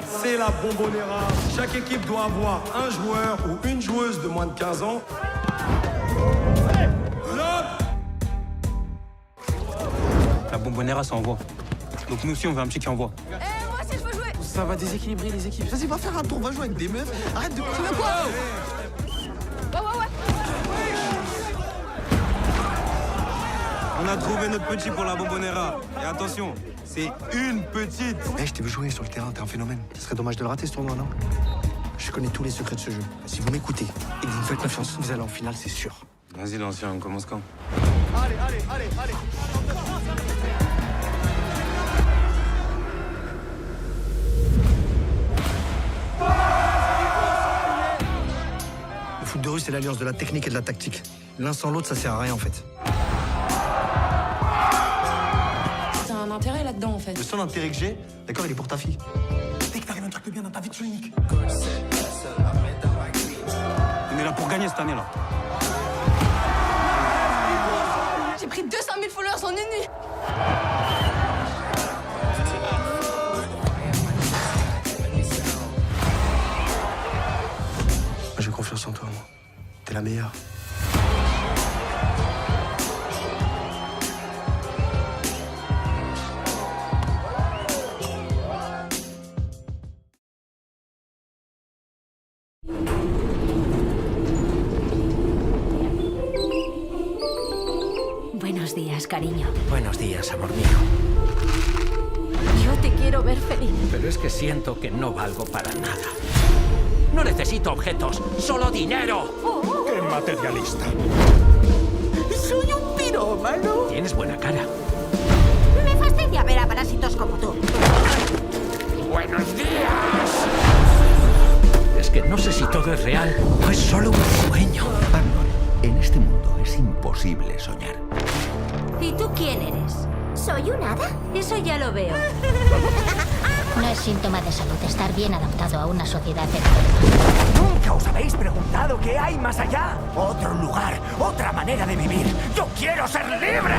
c'est la Bombonera. Chaque équipe doit avoir un joueur ou une joueuse de moins de 15 ans. La Bombonera, ça envoie. Donc nous aussi, on veut un petit qui envoie. Moi aussi, je veux jouer. Ça va déséquilibrer les équipes. Vas-y, va faire un tour, va jouer avec des meufs. Arrête de... Tu veux quoi? Ouais. On a trouvé notre petit pour la Bombonera. Et attention, c'est une petite. Je t'ai vu jouer sur le terrain, t'es un phénomène. Ce serait dommage de le rater, ce tournoi, non? Je connais tous les secrets de ce jeu. Si vous m'écoutez et que vous me faites confiance, vous allez en finale, c'est sûr. Vas-y, l'ancien, on commence quand? Allez. Le foot de rue, c'est l'alliance de la technique et de la tactique. L'un sans l'autre, ça sert à rien, en fait. T'as un intérêt là-dedans, en fait. Le seul intérêt que j'ai, d'accord, il est pour ta fille. Dès que t'arrives un truc de bien dans ta vie, tu le niques. On est là pour gagner cette année-là. J'ai pris 200 000 followers en une nuit. J'ai confiance en toi, moi. T'es la meilleure. Buenos días, cariño. Buenos días, amor mío. Yo te quiero ver feliz. Pero es que siento que no valgo para nada. No necesito objetos, solo dinero. ¡Qué materialista! Soy un pirómano. Tienes buena cara. Me fastidia ver a parásitos como tú. ¡Buenos días! Es que no sé si todo es real o es solo un sueño. Arnold, en este mundo es imposible soñar. ¿Y tú quién eres? ¿Soy un hada? Eso ya lo veo. No es síntoma de salud estar bien adaptado a una sociedad enferma. ¿Nunca os habéis preguntado qué hay más allá? Otro lugar, otra manera de vivir. ¡Yo quiero ser libre!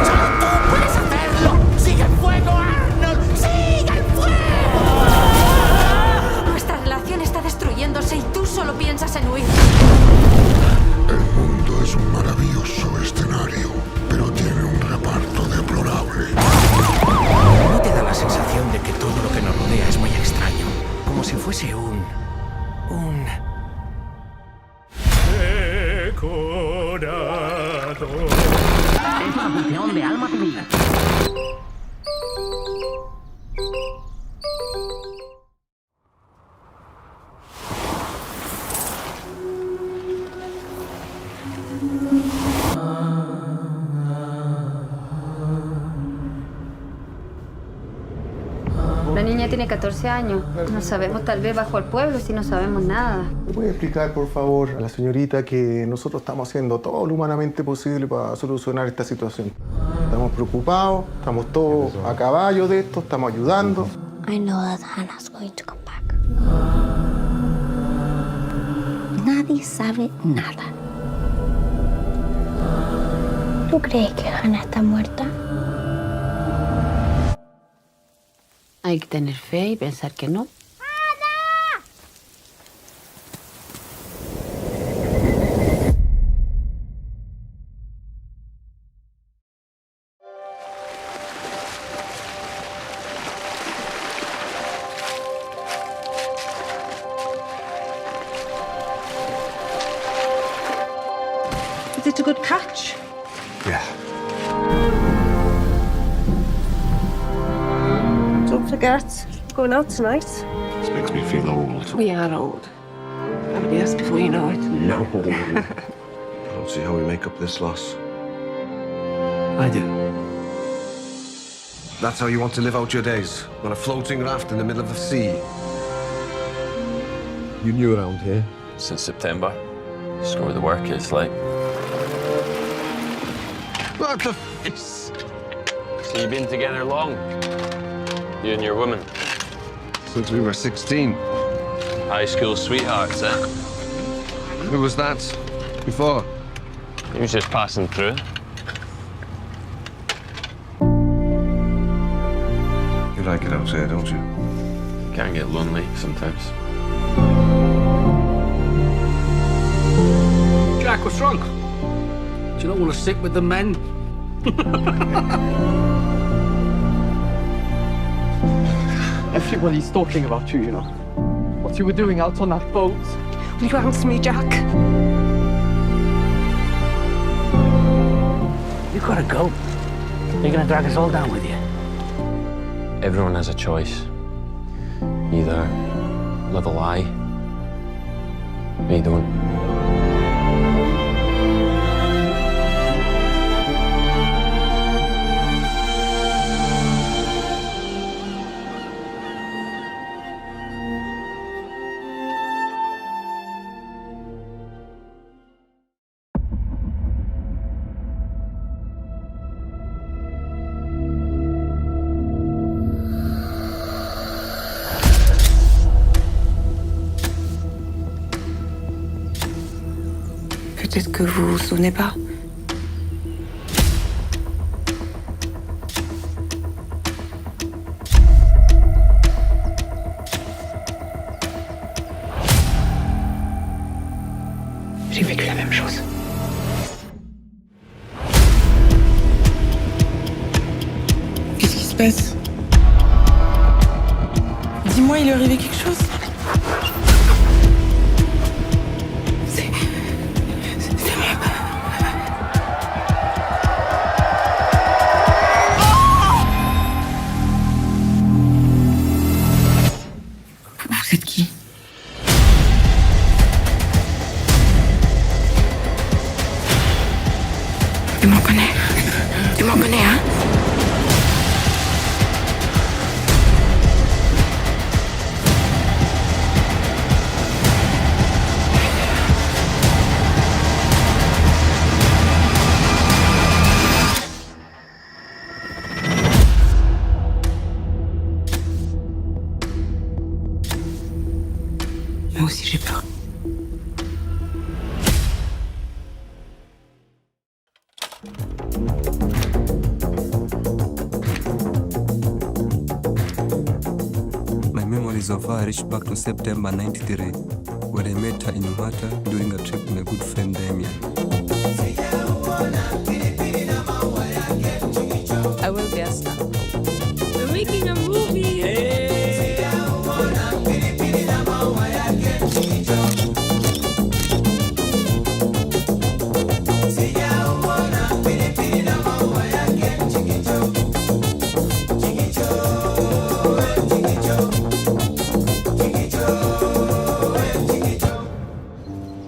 ¡Solo tú puedes hacerlo! ¡Sigue el fuego, Arnold! ¡Sigue el fuego! Nuestra relación está destruyéndose y tú solo piensas en huir. El mundo es un maravilloso escenario, pero tiene un reparto deplorable. ¿No te da la sensación de que todo lo que nos rodea es muy extraño? Como si fuese un... Decorado. Es una función de alma tu vida. La niña tiene 14 años. No sabemos, tal vez bajo el pueblo, si no sabemos nada. ¿Me puede explicar, por favor, a la señorita que nosotros estamos haciendo todo lo humanamente posible para solucionar esta situación? Estamos preocupados, estamos todos a caballo de esto, estamos ayudando. I know that Hannah's going to come back. Nadie sabe nada. ¿Tú crees que Hannah está muerta? Hay que tener fe y pensar que no. Is it a good catch? Yeah. Don't forget, going out tonight. This makes me feel old. We are old. I'll be asked before you know it. No. I don't see how we make up this loss. I do. That's how you want to live out your days? On a floating raft in the middle of the sea? You new around here? Since September. Just know where the work is, like. What the face? So you've been together long? You and your woman? Since we were 16. High school sweethearts, eh? Who was that before? He was just passing through. You like it out there, don't you? Can get lonely sometimes. Jack, what's wrong? Do you not want to stick with the men? Everybody's talking about you, you know. What you were doing out on that boat. Will you answer me, Jack? You gotta go. You're gonna drag us all down with you. Everyone has a choice. Either live a lie, or you don't. Peut-être que vous vous souvenez pas. J'ai vécu la même chose. Qu'est-ce qui se passe? Dis-moi, il est arrivé quelque chose? Vous êtes qui? Tu m'en connais? Tu m'en connais, hein? Moi aussi j'ai peur. My memories of her reach back to September 93, when I met her in Umata during a trip with my good friend Damien. I will be a star. We're making a movie! Hey.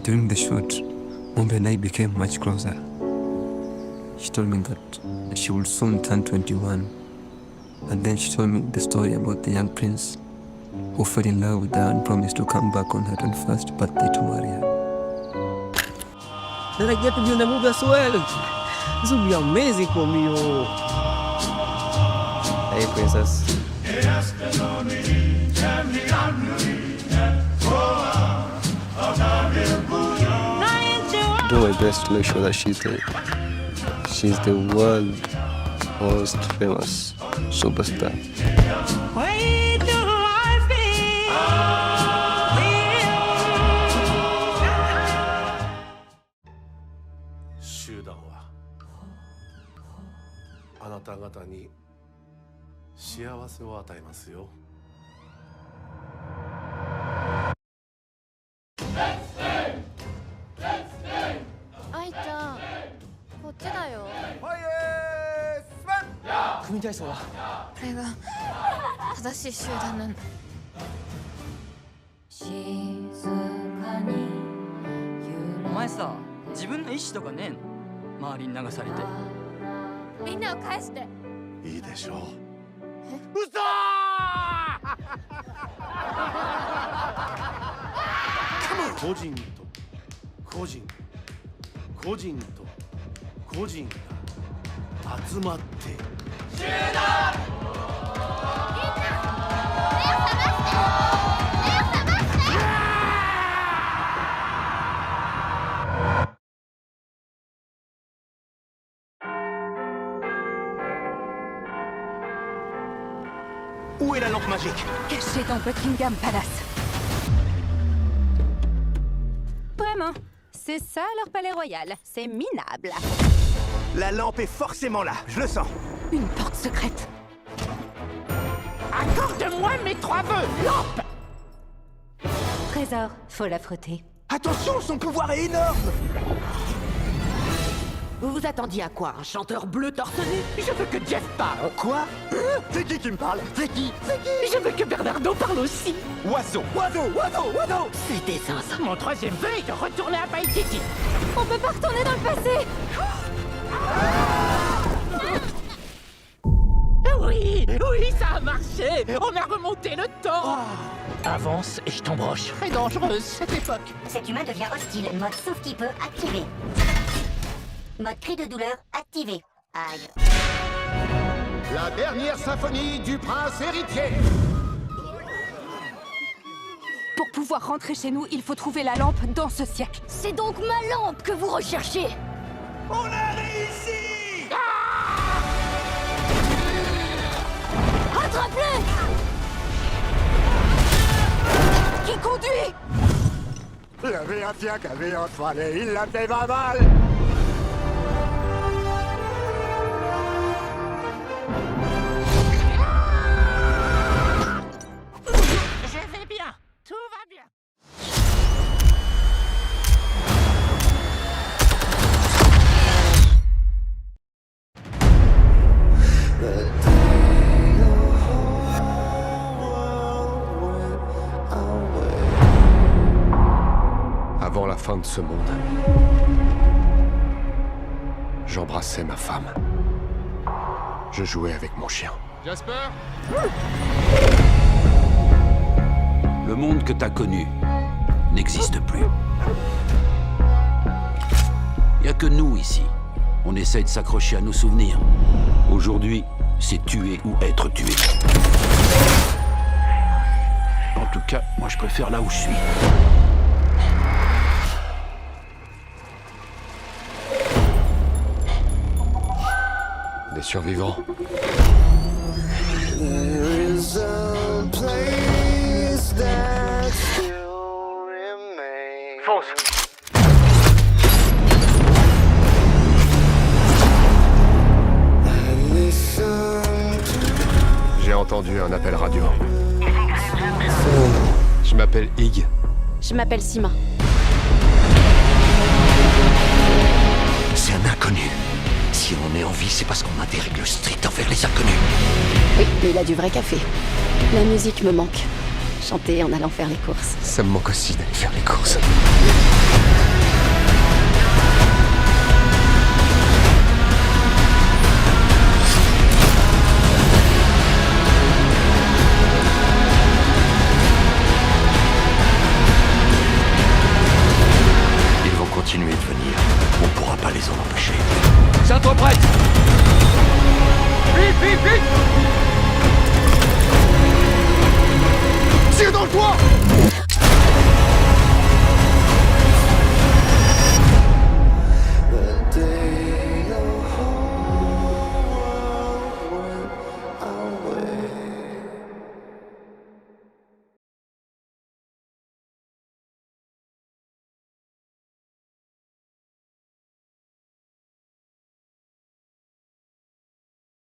During the shoot, Mombe and I became much closer. She told me that she would soon turn 21. And then she told me the story about the young prince who fell in love with her and promised to come back on her 21st birthday to marry her. Then I get to be in the movie as well. This will be amazing for me. Oh. Hey, princess. Do my best to make sure that she's the world's most famous superstar.愛ちゃん、こっちだよ。組体操はこれが正しい集団なの。お前さ、自分の意思とかねえの？周りに流されて。みんなを返して。いいでしょう。嘘個人と個人、個人と個人が集まって集団！ magique. Caché dans Buckingham Palace. Vraiment, c'est ça leur palais royal. C'est minable. La lampe est forcément là, je le sens. Une porte secrète. Accorde-moi mes 3 vœux, lampe! Trésor, faut la frotter. Attention, son pouvoir est énorme. Vous vous attendiez à quoi? Un chanteur bleu torse nu? Je veux que Jeff parle. Quoi? C'est qui me parle? C'est qui? Je veux que Bernardo parle aussi. Oiseau. C'est des zinzins. Mon 3e vœu est de retourner à Paititi. On peut pas retourner dans le passé. Oui, ça a marché. On a remonté le temps. Avance et je t'embroche. Très dangereuse cette époque. Cet humain devient hostile. Mode sauf qui peut activé. Mode cri de douleur activé. Aïe. La dernière symphonie du prince héritier. Pour pouvoir rentrer chez nous, il faut trouver la lampe dans ce siècle. C'est donc ma lampe que vous recherchez. On a réussi. Rattrape-le! Qui conduit? Il y avait un chien qui avait un chevalet, il l'a fait pas mal. Je vais bien. Tout va bien. Avant la fin de ce monde, j'embrassais ma femme. Je jouais avec mon chien. Jasper? Le monde que t'as connu n'existe plus. Y a que nous ici. On essaye de s'accrocher à nos souvenirs. Aujourd'hui, c'est tuer ou être tué. En tout cas, moi je préfère là où je suis. Des survivants. Fonce. J'ai entendu un appel radio. Je m'appelle Ig. Je m'appelle Sima. C'est un inconnu. Si on est en vie, c'est parce qu'on a des règles strictes envers les inconnus. Oui, mais il a du vrai café. La musique me manque. Chanter en allant faire les courses. Ça me manque aussi d'aller faire les courses.